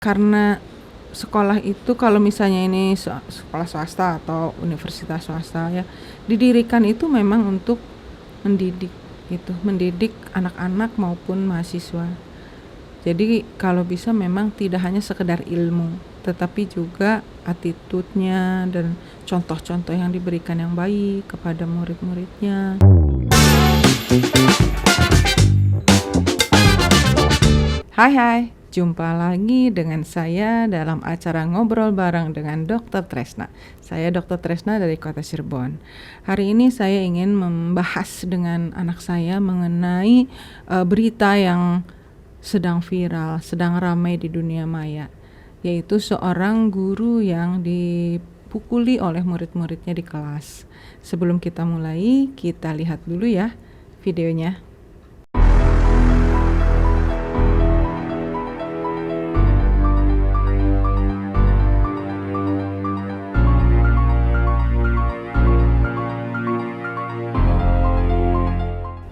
Karena sekolah itu kalau misalnya ini sekolah swasta atau universitas swasta ya, didirikan itu memang untuk mendidik gitu, mendidik anak-anak maupun mahasiswa. Jadi kalau bisa memang tidak hanya sekedar ilmu, tetapi juga attitude-nya dan contoh-contoh yang diberikan yang baik kepada murid-muridnya. Hai, jumpa lagi dengan saya dalam acara Ngobrol Bareng dengan Dr. Tresna. Saya Dr. Tresna dari Kota Cirebon. Hari ini saya ingin membahas dengan anak saya mengenai berita yang sedang viral, sedang ramai di dunia maya, yaitu seorang guru yang dipukuli oleh murid-muridnya di kelas. Sebelum kita mulai, kita lihat dulu ya videonya.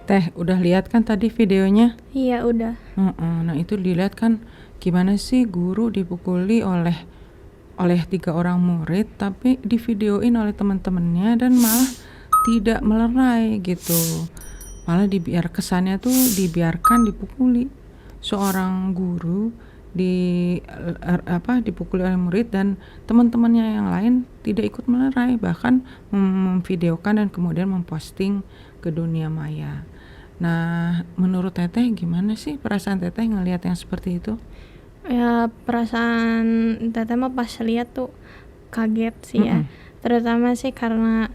Teh, udah lihat kan tadi videonya? Iya, udah. Nah itu dilihat kan gimana sih guru dipukuli oleh 3 orang murid, tapi divideoin oleh teman-temannya dan malah tidak melerai gitu. Malah kesannya tuh dibiarkan dipukuli. Seorang guru dipukuli oleh murid dan teman-temannya yang lain tidak ikut melerai, bahkan memvideokan dan kemudian memposting ke dunia maya. Nah, menurut Teteh gimana sih perasaan Teteh ngelihat yang seperti itu? Ya, perasaan Teteh mah pas lihat tuh kaget sih ya. Terutama sih karena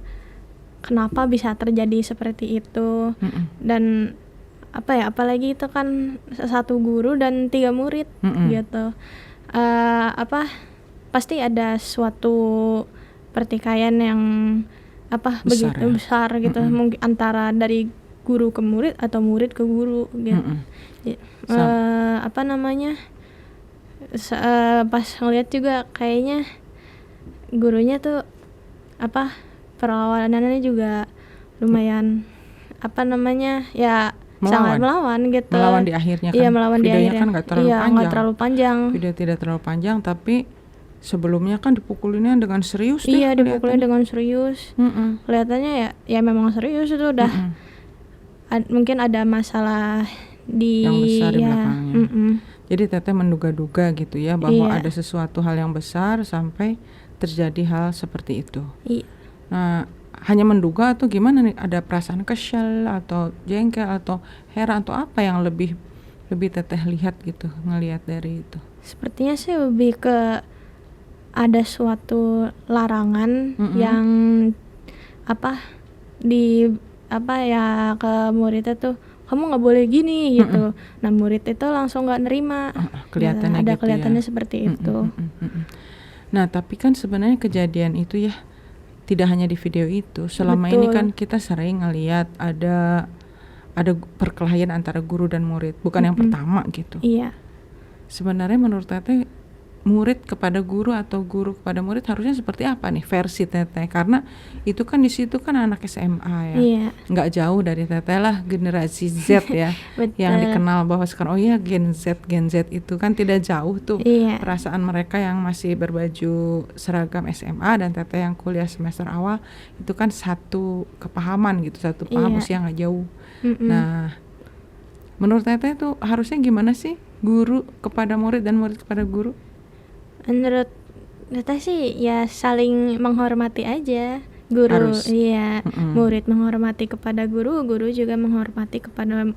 kenapa bisa terjadi seperti itu. Dan apalagi itu kan satu guru dan 3 murid gitu. Pasti ada suatu pertikaian yang begitu besar gitu, mungkin antara dari guru ke murid atau murid ke guru gitu. Pas ngeliat juga kayaknya gurunya tuh perlawanannya juga lumayan ya sangat melawan gitu. Melawan di akhirnya kan. Iya, melawan di akhirnya. Kan nggak terlalu panjang. Video tidak terlalu panjang, tapi sebelumnya kan dipukulinnya dengan serius. Iya, dipukulnya dengan serius. Kelihatannya ya memang serius itu udah. Mungkin ada masalah yang besar di belakangnya. Jadi Teteh menduga-duga gitu ya bahwa ada sesuatu hal yang besar sampai terjadi hal seperti itu. Iya. Nah, hanya menduga atau gimana nih? Ada perasaan kesal atau jengkel atau heran atau apa yang lebih Teteh lihat gitu, ngelihat dari itu? Sepertinya sih lebih ke ada suatu larangan yang ke muridnya tuh, kamu nggak boleh gini gitu. Nah, murid itu langsung nggak nerima. Kelihatannya ada gitu kelihatannya ya. seperti itu. Nah, tapi kan sebenarnya kejadian itu ya tidak hanya di video itu. Selama ini kan kita sering ngelihat ada perkelahian antara guru dan murid, bukan yang pertama gitu. Iya. Sebenarnya menurut Teteh, murid kepada guru atau guru kepada murid harusnya seperti apa nih versi Teteh? Karena itu kan di situ kan anak SMA ya. Iya. Nggak jauh dari Teteh lah, generasi Z ya. Yang dikenal bahwa sekarang Gen Z itu kan tidak jauh tuh. Iya. Perasaan mereka yang masih berbaju seragam SMA dan Teteh yang kuliah semester awal itu kan satu kepahaman gitu, satu paham usia nggak jauh. Nah, menurut Teteh tuh harusnya gimana sih guru kepada murid dan murid kepada guru? Menurut Teteh sih ya saling menghormati aja. Guru murid menghormati kepada guru juga menghormati kepada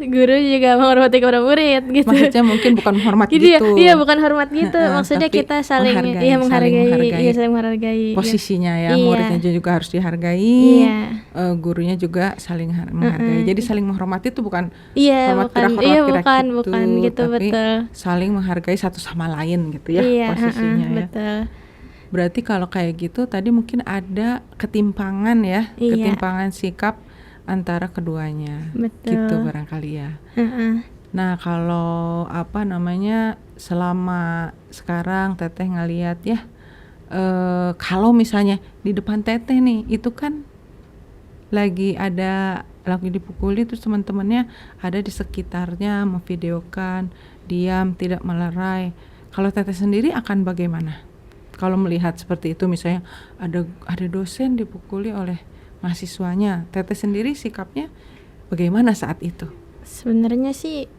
guru juga menghormati kepada murid gitu. Maksudnya mungkin bukan hormat gitu. Iya, bukan hormat gitu. Maksudnya kita saling menghargai posisinya ya. Muridnya juga harus dihargai. Iya. Gurunya juga saling menghargai. Jadi saling menghormati itu bukan hormat kira-kira bukan gitu, tapi betul. Saling menghargai satu sama lain gitu ya posisinya ya. Betul. Berarti kalau kayak gitu tadi mungkin ada ketimpangan ya, ketimpangan sikap antara keduanya. Betul. Gitu barangkali ya. Nah, kalau selama sekarang Teteh ngelihat ya, kalau misalnya di depan Teteh nih, itu kan lagi dipukuli terus teman-temannya ada di sekitarnya memvideokan diam, tidak melerai. Kalau Teteh sendiri akan bagaimana? Kalau melihat seperti itu, misalnya ada dosen dipukuli oleh mahasiswanya, Teteh sendiri sikapnya bagaimana saat itu? Sebenarnya sih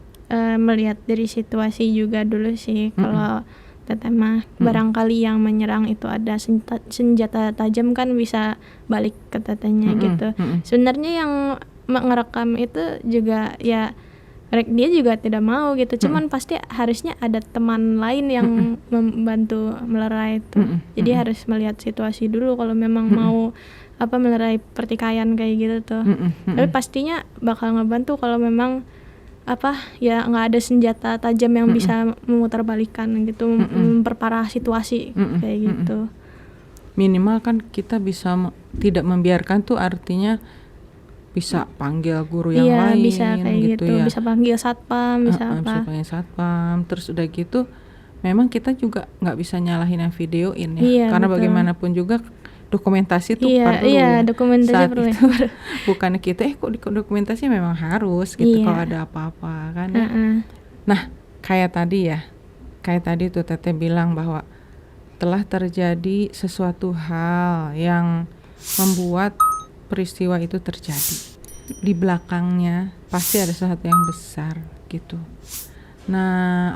melihat dari situasi juga dulu sih. Kalau Teteh mah barangkali yang menyerang itu ada senjata tajam kan bisa balik ke Tetehnya gitu. Sebenarnya yang ngerekam itu juga ya dia juga tidak mau gitu, cuman pasti harusnya ada teman lain yang membantu melerai itu. Jadi harus melihat situasi dulu kalau memang mau melerai pertikaian kayak gitu tuh. Tapi pastinya bakal ngebantu kalau memang ya nggak ada senjata tajam yang bisa memutarbalikkan gitu, memperparah situasi kayak gitu. Minimal kan kita bisa tidak membiarkan tuh, artinya bisa panggil guru yang lain, bisa kayak gitu ya. Bisa panggil satpam, bisa bisa panggil satpam. Terus udah gitu memang kita juga nggak bisa nyalahin yang videoin ya, karena betul. Bagaimanapun juga dokumentasi itu perlu ya. Dokumentasi saat perlu. Itu bukan kita kok dokumentasi memang harus gitu kalau ada apa-apa kan ya. Nah kayak tadi tuh Teteh bilang bahwa telah terjadi sesuatu hal yang membuat peristiwa itu terjadi. Di belakangnya pasti ada sesuatu yang besar gitu. Nah,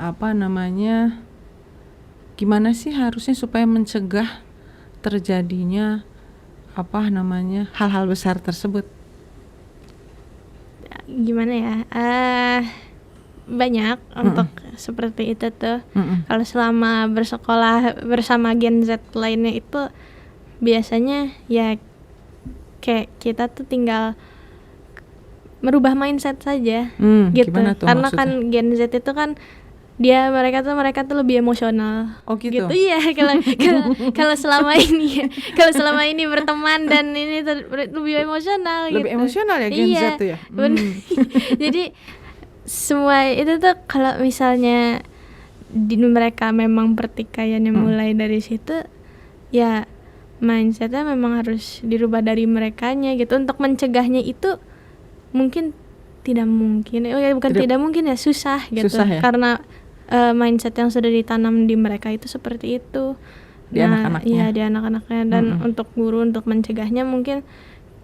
gimana sih harusnya supaya mencegah terjadinya hal-hal besar tersebut? Gimana ya? Banyak untuk seperti itu tuh. Kalau selama bersekolah bersama Gen Z lainnya itu biasanya ya kayak kita tuh tinggal merubah mindset saja gitu. Karena maksudnya? Kan Gen Z itu kan mereka tuh lebih emosional. Oh gitu. Iya, kalau selama ini berteman dan ini lebih emosional gitu. Lebih emosional ya Gen Z tuh ya. Jadi semua itu tuh kalau misalnya mereka memang pertikaiannya mulai dari situ, ya mindsetnya memang harus dirubah dari merekanya gitu. Untuk mencegahnya itu mungkin tidak mungkin, tidak mungkin ya, susah gitu. Susah ya? Karena mindset yang sudah ditanam di mereka itu seperti itu. Di anak-anaknya. Iya, di anak-anaknya. Dan untuk guru untuk mencegahnya mungkin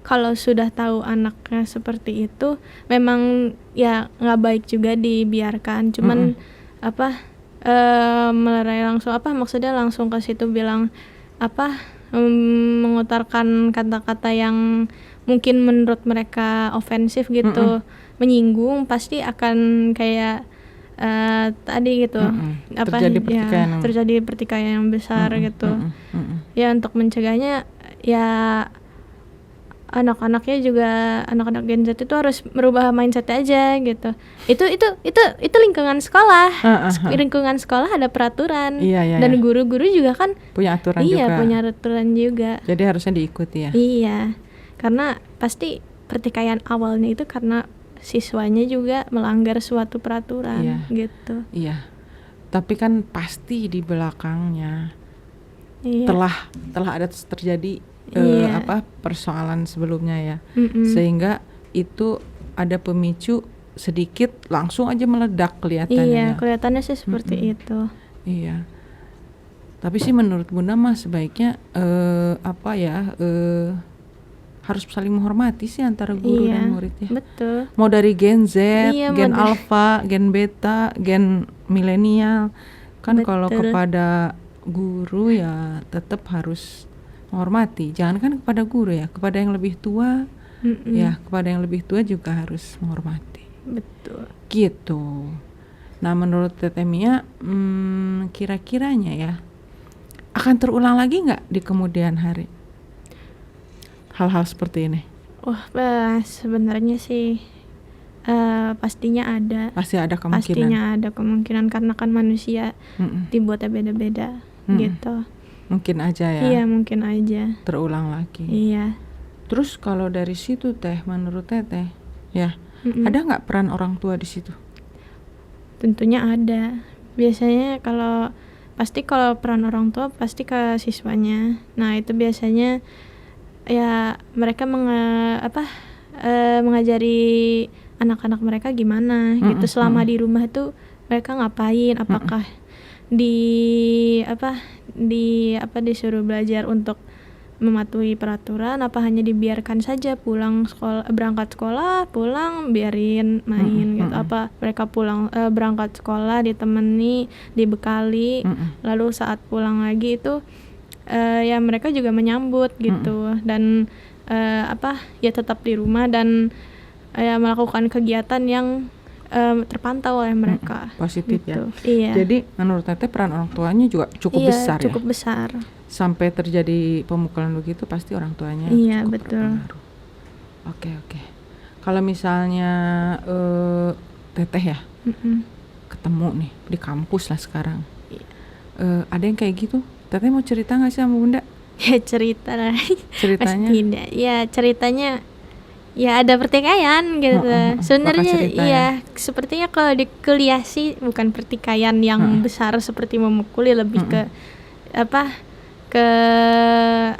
kalau sudah tahu anaknya seperti itu, memang ya nggak baik juga dibiarkan. Cuman melerai langsung maksudnya langsung ke situ bilang mengutarakan kata-kata yang mungkin menurut mereka ofensif gitu, menyinggung, pasti akan kayak tadi gitu, terjadi pertikaian yang besar gitu. Ya untuk mencegahnya ya anak-anaknya juga, anak-anak Gen Z itu harus merubah mindset aja gitu. Itu lingkungan sekolah. Lingkungan sekolah ada peraturan. Dan guru-guru juga kan punya aturan juga. Iya, punya aturan juga. Jadi harusnya diikuti ya. Iya. Karena pasti pertikaian awalnya itu karena siswanya juga melanggar suatu peraturan gitu. Iya. Tapi kan pasti di belakangnya telah ada terjadi persoalan sebelumnya ya. Sehingga itu ada pemicu sedikit langsung aja meledak kelihatannya. Iya, kelihatannya sih seperti itu. Iya. Tapi sih menurut Bunda mah sebaiknya harus saling menghormati sih antara guru dan murid ya. Betul. Mau dari Gen Z, Gen Alpha, Gen Beta, Gen Milenial. Kan kalau kepada guru ya tetap harus menghormati. Jangan kan kepada guru ya, kepada yang lebih tua. Ya, kepada yang lebih tua juga harus menghormati. Betul. Gitu. Nah, menurut Teteh Mia, kira-kiranya ya akan terulang lagi nggak di kemudian hari hal-hal seperti ini? Sebenarnya sih pastinya ada. Pasti ada kemungkinan. Pastinya ada kemungkinan karena kan manusia dibuatnya beda-beda gitu. Mungkin aja ya. Iya, mungkin aja. Terulang lagi. Iya. Terus kalau dari situ Teh, menurut Teteh, ya ada nggak peran orang tua di situ? Tentunya ada. Biasanya kalau peran orang tua pasti ke siswanya. Nah itu biasanya ya mereka mengajari anak-anak mereka gimana gitu selama di rumah tuh mereka ngapain, apakah disuruh belajar untuk mematuhi peraturan, apa hanya dibiarkan saja berangkat sekolah, pulang biarin main gitu, apa mereka berangkat sekolah ditemani, dibekali, lalu saat pulang lagi itu ya mereka juga menyambut gitu, dan ya tetap di rumah dan ya melakukan kegiatan yang terpantau oleh mereka. Positif gitu. Ya. Iya. Jadi menurut Teteh peran orang tuanya juga cukup besar ya. Cukup besar. Sampai terjadi pemukulan begitu pasti orang tuanya Iya, cukup betul. berpengaruh. Oke. Kalau misalnya Teteh ya ketemu nih di kampus lah sekarang, ada yang kayak gitu, Teteh mau cerita nggak sih sama Bunda? Ya cerita lah. Ceritanya? Pasti tidak. Ya ceritanya ya ada pertikaian gitu. Sebenarnya ya sepertinya kalau di kuliah sih bukan pertikaian yang besar seperti memukuli, lebih ke ke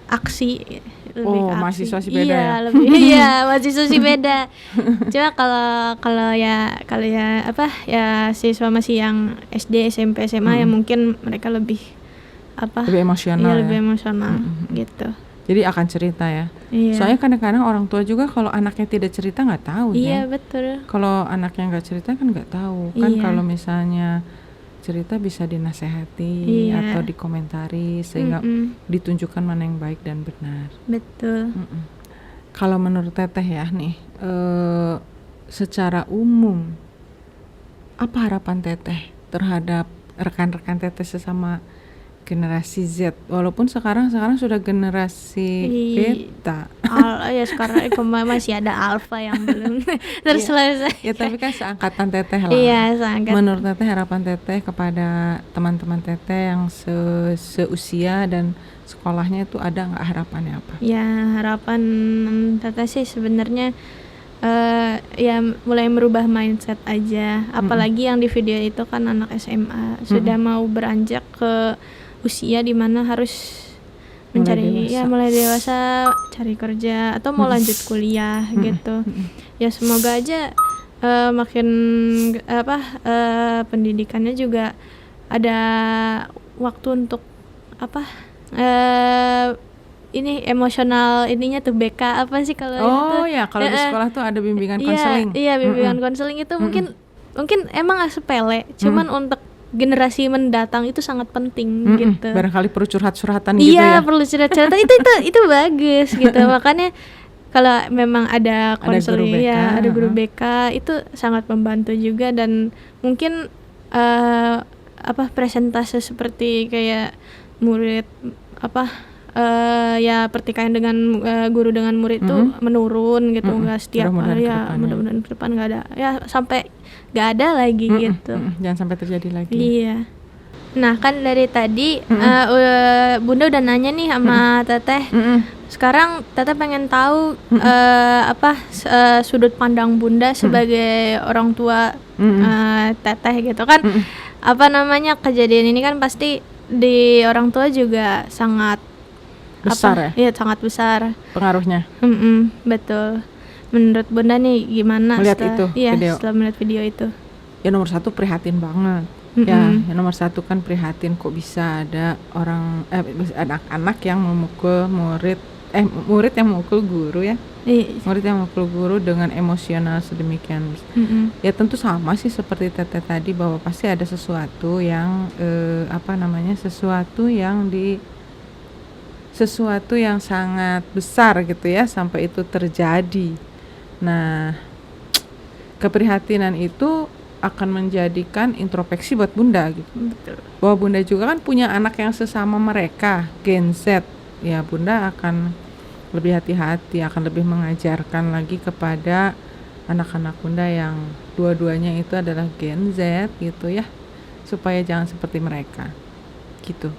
aksi. Oh, mahasiswa sih beda ya. Iya, mahasiswa sih beda. Cuma kalau ya siswa masih yang SD, SMP, SMA ya mungkin mereka lebih emosional. Iya, lebih emosional gitu. Jadi akan cerita ya. Iya. Soalnya kadang-kadang orang tua juga kalau anaknya tidak cerita nggak tahu. Iya, ya. betul. Kalau anaknya nggak cerita kan nggak tahu. Kan kalau misalnya cerita bisa dinasehati atau dikomentari sehingga ditunjukkan mana yang baik dan benar. Betul. Kalau menurut Teteh ya nih, secara umum apa harapan Teteh terhadap rekan-rekan Teteh sesama generasi Z, walaupun sekarang sudah generasi beta. Ya sekarang masih ada alfa yang belum terselesai. Ya tapi kan seangkatan Teteh lah. Iya, seangkatan. Menurut Teteh harapan Teteh kepada teman-teman Teteh yang seusia dan sekolahnya itu ada nggak harapannya apa? Ya harapan Teteh sih sebenarnya ya mulai merubah mindset aja. Apalagi yang di video itu kan anak SMA sudah mau beranjak ke usia dimana harus mulai dewasa cari kerja atau mau lanjut kuliah gitu. Ya semoga aja makin pendidikannya juga ada waktu untuk ini emosional ininya tuh BK apa sih kalau itu? Oh ya, kalau di sekolah tuh ada bimbingan konseling. Iya, bimbingan konseling itu mungkin emang sepele, cuman untuk generasi mendatang itu sangat penting gitu. Barangkali perlu curhat-curhatan gitu ya. Iya, perlu curhat-curhatan itu bagus gitu. Makanya kalau memang ada konseling ada guru BK itu sangat membantu juga, dan mungkin presentase seperti kayak murid ya pertikaian dengan guru dengan murid itu menurun gitu, nggak setiap hari ya, mudah-mudahan ke depan nggak ada ya, sampai nggak ada lagi gitu. Jangan sampai terjadi lagi. Iya. Nah kan dari tadi Bunda udah nanya nih sama Teteh. Sekarang Teteh pengen tahu sudut pandang Bunda sebagai orang tua Teteh gitu kan. Kejadian ini kan pasti di orang tua juga sangat besar ya? Iya, sangat besar pengaruhnya. Betul. Menurut Bunda nih gimana setelah melihat video itu? Ya nomor satu prihatin banget. Ya nomor satu kan prihatin, kok bisa ada anak-anak yang memukul murid yang memukul guru ya. Murid yang memukul guru dengan emosional sedemikian. Ya tentu sama sih seperti Teteh tadi, bahwa pasti ada sesuatu yang sesuatu yang sangat besar gitu ya sampai itu terjadi. Nah, keprihatinan itu akan menjadikan introspeksi buat Bunda gitu. Betul. Bahwa Bunda juga kan punya anak yang sesama mereka, Gen Z. Ya Bunda akan lebih hati-hati, akan lebih mengajarkan lagi kepada anak-anak Bunda yang dua-duanya itu adalah Gen Z gitu ya, supaya jangan seperti mereka gitu.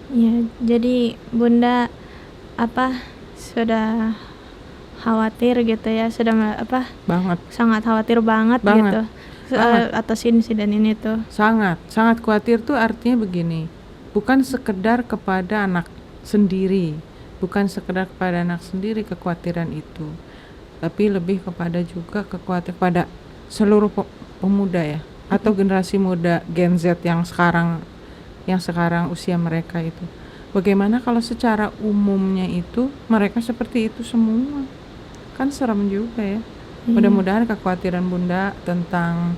Ya, jadi Bunda sudah khawatir gitu ya, banget, sangat khawatir banget. Gitu atas insiden ini tuh. Sangat khawatir tuh artinya begini, bukan sekedar kepada anak sendiri, kekhawatiran itu, tapi lebih kepada juga kekhawatiran pada seluruh pemuda ya, atau generasi muda Gen Z yang sekarang usia mereka itu. Bagaimana kalau secara umumnya itu mereka seperti itu semua? Kan serem juga ya. Mudah-mudahan kekhawatiran Bunda tentang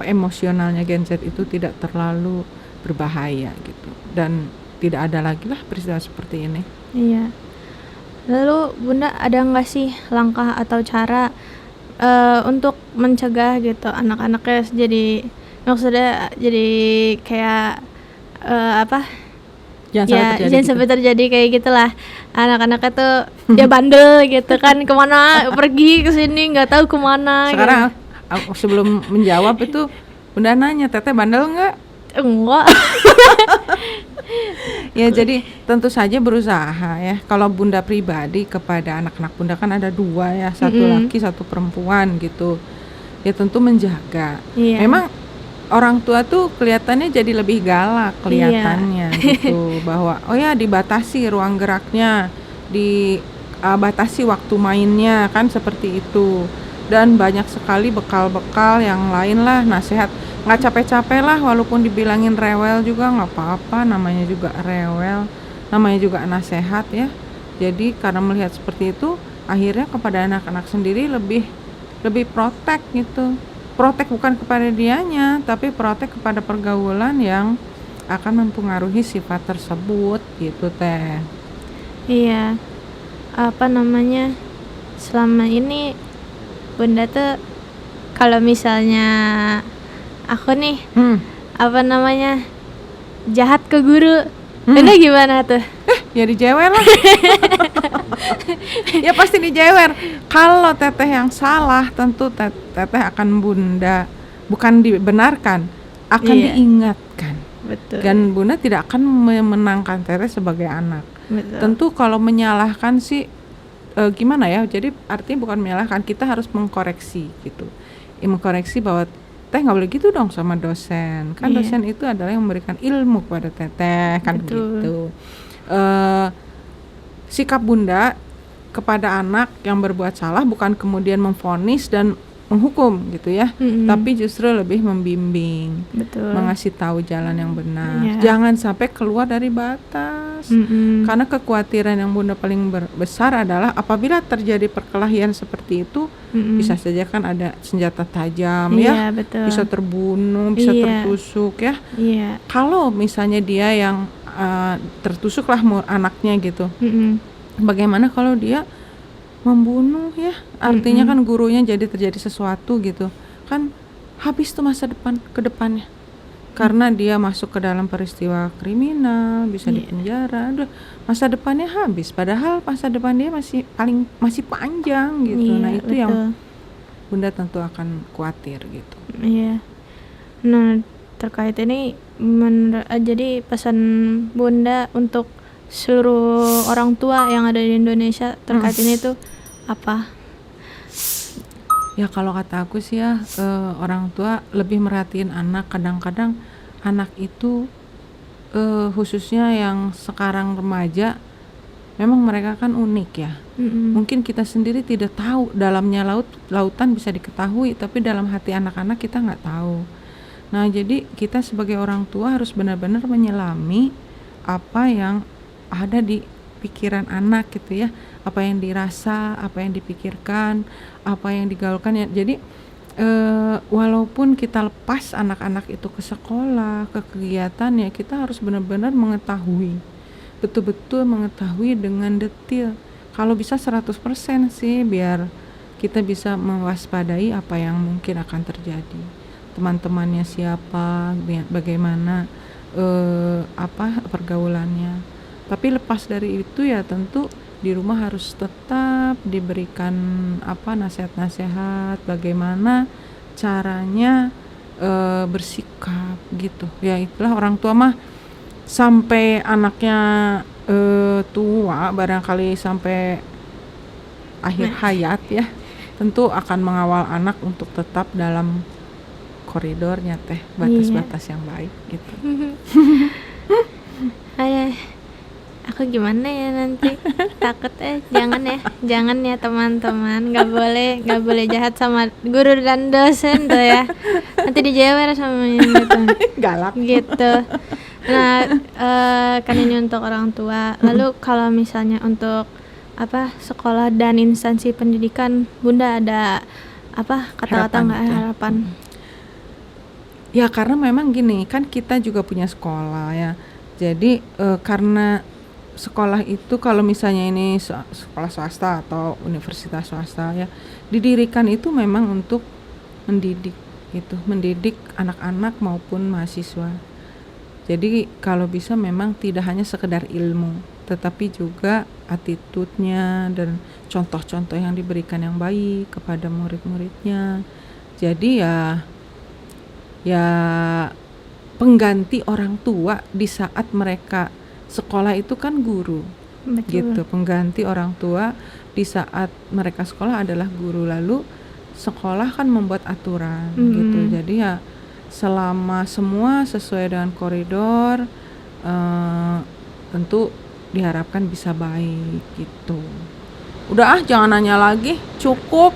emosionalnya Gen Z itu tidak terlalu berbahaya gitu, dan tidak ada lagi lah peristiwa seperti ini. Iya. Lalu Bunda ada nggak sih langkah atau cara untuk mencegah gitu anak-anaknya maksudnya jadi kayak jangan sampai terjadi kayak gitulah, anak-anaknya tuh dia bandel gitu kan, kemana pergi ke sini nggak tahu kemana. Sekarang aku sebelum menjawab itu Bunda nanya, Teteh bandel nggak? Enggak. Ya jadi tentu saja berusaha ya. Kalau Bunda pribadi kepada anak-anak Bunda kan ada 2 ya, satu laki satu perempuan gitu. Ya tentu menjaga. Memang orang tua tuh kelihatannya jadi lebih galak kelihatannya gitu, bahwa oh ya dibatasi ruang geraknya, dibatasi waktu mainnya kan seperti itu. Dan banyak sekali bekal-bekal yang lain lah, nasihat. Nggak capek-capek lah, walaupun dibilangin rewel juga nggak apa-apa, namanya juga rewel, namanya juga nasihat ya. Jadi karena melihat seperti itu, akhirnya kepada anak-anak sendiri lebih protek gitu. Protek bukan kepada dianya, tapi protek kepada pergaulan yang akan mempengaruhi sifat tersebut gitu Teh. Iya, selama ini Bunda tuh kalau misalnya aku nih jahat ke guru, Bunda gimana tuh? Ya dijewer lah. Ya pasti dijewer. Kalau Teteh yang salah, tentu Teteh akan Bunda bukan dibenarkan, akan diingatkan. Betul. Dan Bunda tidak akan memenangkan Teteh sebagai anak. Betul. Tentu kalau menyalahkan sih gimana ya? Jadi artinya bukan menyalahkan, kita harus mengkoreksi gitu. Mengkoreksi bahwa Teh nggak boleh gitu dong sama dosen. Kan dosen itu adalah yang memberikan ilmu kepada Teteh kan. Betul. Gitu. Sikap Bunda kepada anak yang berbuat salah bukan kemudian memvonis dan menghukum gitu ya, tapi justru lebih membimbing. Betul. Mengasih tahu jalan yang benar. Jangan sampai keluar dari batas. Karena kekhawatiran yang Bunda paling besar adalah apabila terjadi perkelahian seperti itu, bisa saja kan ada senjata tajam ya, betul. Bisa terbunuh, bisa tertusuk ya. Kalau misalnya dia yang tertusuklah anaknya gitu, bagaimana kalau dia membunuh ya, artinya kan gurunya jadi terjadi sesuatu gitu kan, habis tuh masa depan ke depannya karena dia masuk ke dalam peristiwa kriminal, bisa dipenjara, aduh masa depannya habis, padahal masa depan dia masih panjang gitu. Nah itu betul. Yang Bunda tentu akan khawatir gitu. Nah terkait ini jadi pesan Bunda untuk seluruh orang tua yang ada di Indonesia terkait ini tuh apa? Ya kalau kata aku sih ya, orang tua lebih merhatiin anak. Kadang-kadang anak itu khususnya yang sekarang remaja, memang mereka kan unik ya. Mungkin kita sendiri tidak tahu dalamnya lautan bisa diketahui, tapi dalam hati anak-anak kita nggak tahu. Nah jadi kita sebagai orang tua harus benar-benar menyelami apa yang ada di pikiran anak gitu ya, apa yang dirasa, apa yang dipikirkan, apa yang digaulkan ya. Jadi walaupun kita lepas anak-anak itu ke sekolah, ke kegiatan ya, kita harus benar-benar mengetahui, betul-betul mengetahui dengan detail. Kalau bisa 100% sih, biar kita bisa mewaspadai apa yang mungkin akan terjadi. Teman-temannya siapa, bagaimana pergaulannya. Tapi lepas dari itu ya tentu di rumah harus tetap diberikan nasihat-nasihat bagaimana caranya bersikap gitu. Ya itulah orang tua mah sampai anaknya tua, barangkali sampai akhir hayat ya, tentu akan mengawal anak untuk tetap dalam koridornya Teh, batas-batas yang baik gitu. aku gimana ya nanti, takut jangan ya teman-teman, nggak boleh jahat sama guru dan dosen tuh ya, nanti dijewer sama yang gitu. Galak. Gitu. Nah, kan ini untuk orang tua. Lalu kalau misalnya untuk sekolah dan instansi pendidikan, Bunda ada kata-kata nggak, harapan? Ya karena memang gini, kan kita juga punya sekolah ya. Jadi karena sekolah itu kalau misalnya ini sekolah swasta atau universitas swasta ya, didirikan itu memang untuk mendidik gitu, mendidik anak-anak maupun mahasiswa. Jadi kalau bisa memang tidak hanya sekedar ilmu, tetapi juga attitude-nya dan contoh-contoh yang diberikan yang baik kepada murid-muridnya. Jadi ya pengganti orang tua di saat mereka sekolah itu kan guru. Betul. Gitu, pengganti orang tua di saat mereka sekolah adalah guru. Lalu sekolah kan membuat aturan gitu. Jadi ya selama semua sesuai dengan koridor, tentu diharapkan bisa baik gitu. Udah jangan nanya lagi, cukup.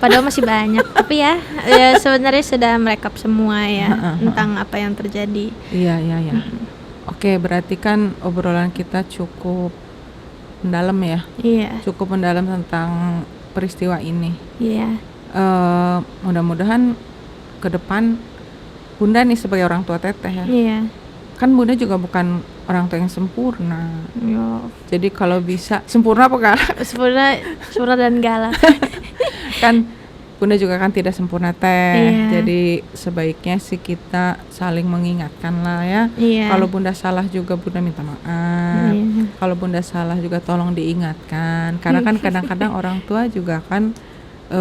Padahal masih banyak. Tapi ya sebenarnya sudah merekap semua ya tentang apa yang terjadi. Iya. Oke, berarti kan obrolan kita cukup mendalam ya. Iya. Cukup mendalam tentang peristiwa ini. Iya. Mudah-mudahan ke depan Bunda nih sebagai orang tua Teteh ya. Iya. Kan Bunda juga bukan orang tua yang sempurna. Yo. Jadi kalau bisa sempurna apa galak? Sempurna dan galak. Kan Bunda juga kan tidak sempurna Teh. Iya. Jadi sebaiknya sih kita saling mengingatkan lah ya. Iya. Kalau Bunda salah juga Bunda minta maaf. Iya. Kalau Bunda salah juga tolong diingatkan. Karena kan kadang-kadang orang tua juga kan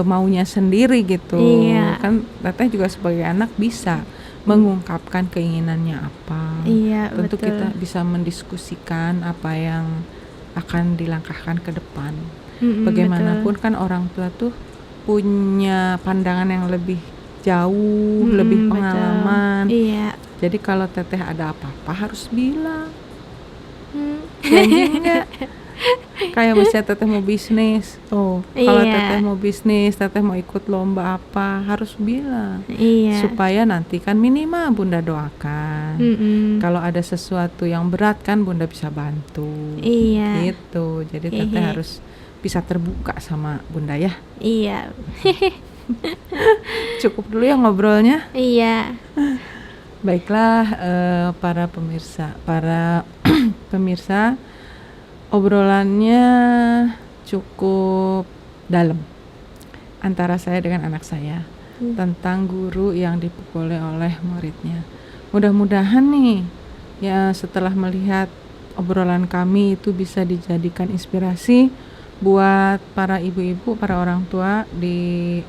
maunya sendiri gitu. Iya. Kan Teteh juga sebagai anak bisa mengungkapkan keinginannya apa. Iya, Tentu betul. kita bisa mendiskusikan apa yang akan dilangkahkan ke depan. Bagaimanapun kan orang tua tuh punya pandangan yang lebih jauh, lebih pengalaman. Betul. Iya. Jadi kalau Teteh ada apa-apa harus bilang. Janji enggak? Kayak misalnya Teteh mau bisnis. Kalau Iya. Teteh mau bisnis, Teteh mau ikut lomba apa, harus bilang. Iya. Supaya nanti kan minimal Bunda doakan. Kalau ada sesuatu yang berat kan Bunda bisa bantu. Iya. Gitu. Jadi Teteh harus bisa terbuka sama Bunda ya. Iya. Cukup dulu ya ngobrolnya. Iya. Baiklah para pemirsa, obrolannya cukup dalam antara saya dengan anak saya tentang guru yang dipukuli oleh muridnya. Mudah-mudahan nih ya setelah melihat obrolan kami itu bisa dijadikan inspirasi buat para ibu-ibu, para orang tua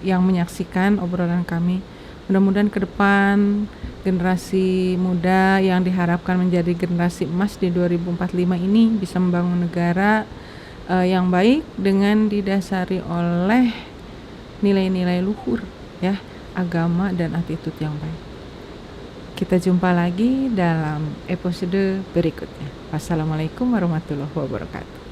yang menyaksikan obrolan kami. Mudah-mudahan ke depan generasi muda yang diharapkan menjadi generasi emas di 2045 ini bisa membangun negara yang baik dengan didasari oleh nilai-nilai luhur ya, agama dan attitude yang baik. Kita jumpa lagi dalam episode berikutnya. Wassalamualaikum warahmatullahi wabarakatuh.